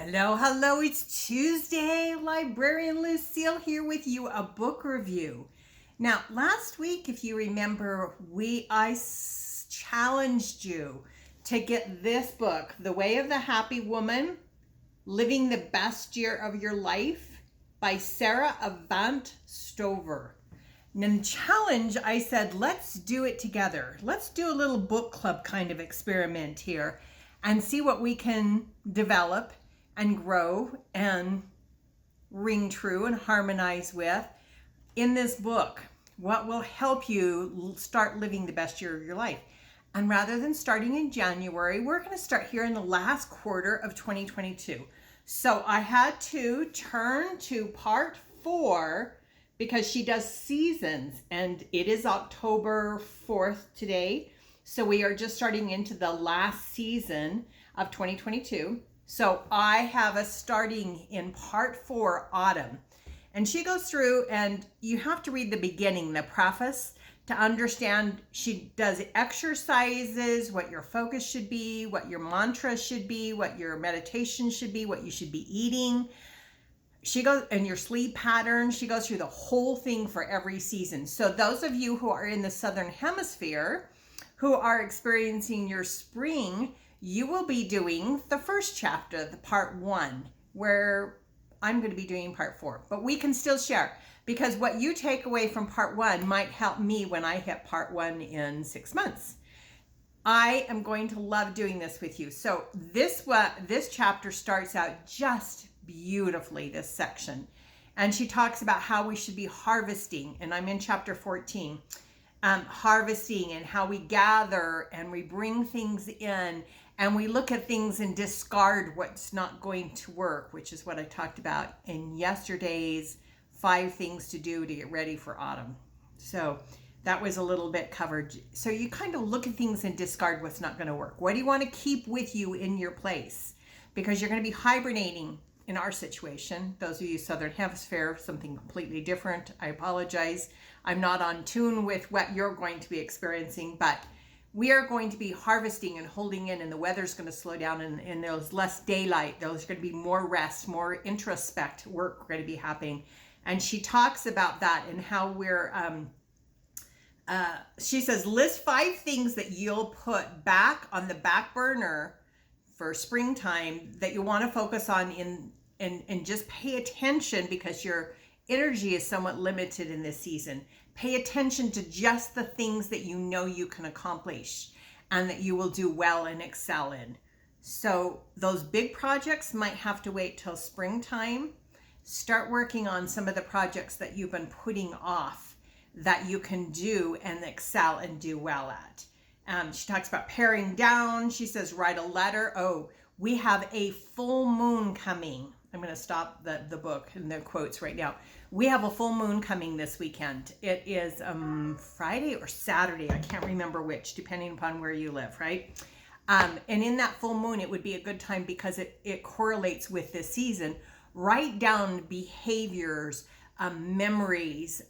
Hello, hello, it's Tuesday. Librarian Lucille here with you, a book review. Now, last week, if you remember, I challenged you to get this book, The Way of the Happy Woman, Living the Best Year of Your Life by Sara Avant Stover. And in the challenge, I said, let's do it together. Let's do a little book club kind of experiment here and see what we can develop and grow and ring true and harmonize with in this book. What will help you start living the best year of your life. And rather than starting in January, we're going to start here in the last quarter of 2022. So I had to turn to part 4 because she does seasons, and it is October 4th today. So we are just starting into the last season of 2022. So I have us starting in part 4, autumn. And she goes through, and you have to read the beginning, the preface, to understand. She does exercises, what your focus should be, what your mantra should be, what your meditation should be, what you should be eating. She goes, and your sleep pattern. She goes through the whole thing for every season. So those of you who are in the southern hemisphere, who are experiencing your spring, you will be doing the first chapter, the part 1, where I'm going to be doing part 4. But we can still share, because what you take away from part 1 might help me when I hit part 1 in 6 months. I am going to love doing this with you. So this chapter starts out just beautifully, this section. And she talks about how we should be harvesting. And I'm in chapter 14. Harvesting, and how we gather and we bring things in and we look at things and discard what's not going to work, which is what I talked about in yesterday's 5 things to do to get ready for autumn. So that was a little bit covered. So you kind of look at things and discard what's not going to work. What do you want to keep with you in your place? Because you're going to be hibernating in our situation. Those of you southern hemisphere, something completely different. I apologize. I'm not on tune with what you're going to be experiencing, but we are going to be harvesting and holding in, and the weather's going to slow down, and there's less daylight. There's going to be more rest, more introspect work going to be happening. And she talks about that and how we're, she says, list 5 things that you'll put back on the back burner for springtime that you want to focus on and just pay attention, because your energy is somewhat limited in this season. Pay attention to just the things that you know you can accomplish and that you will do well and excel in. So those big projects might have to wait till springtime. Start working on some of the projects that you've been putting off that you can do and excel and do well at. She talks about paring down. She says, write a letter. Oh, we have a full moon coming. I'm going to stop the book and the quotes right now. We have a full moon coming this weekend. It is Friday or Saturday. I can't remember which, depending upon where you live, right? And in that full moon, it would be a good time, because it correlates with this season. Write down behaviors, memories,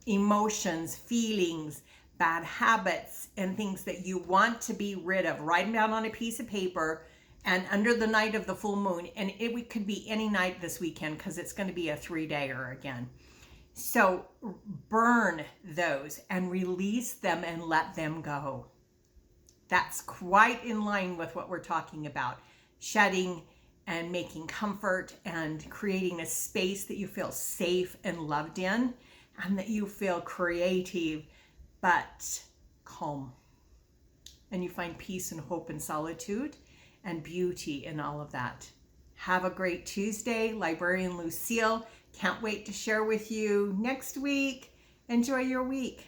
emotions, feelings, bad habits, and things that you want to be rid of. Write them down on a piece of paper, and under the night of the full moon, and it could be any night this weekend, because it's going to be a 3-dayer again. So burn those and release them and let them go. That's quite in line with what we're talking about. Shedding and making comfort and creating a space that you feel safe and loved in, and that you feel creative but calm. And you find peace and hope and solitude and beauty in all of that. Have a great Tuesday. Librarian Lucille. Can't wait to share with you next week. Enjoy your week.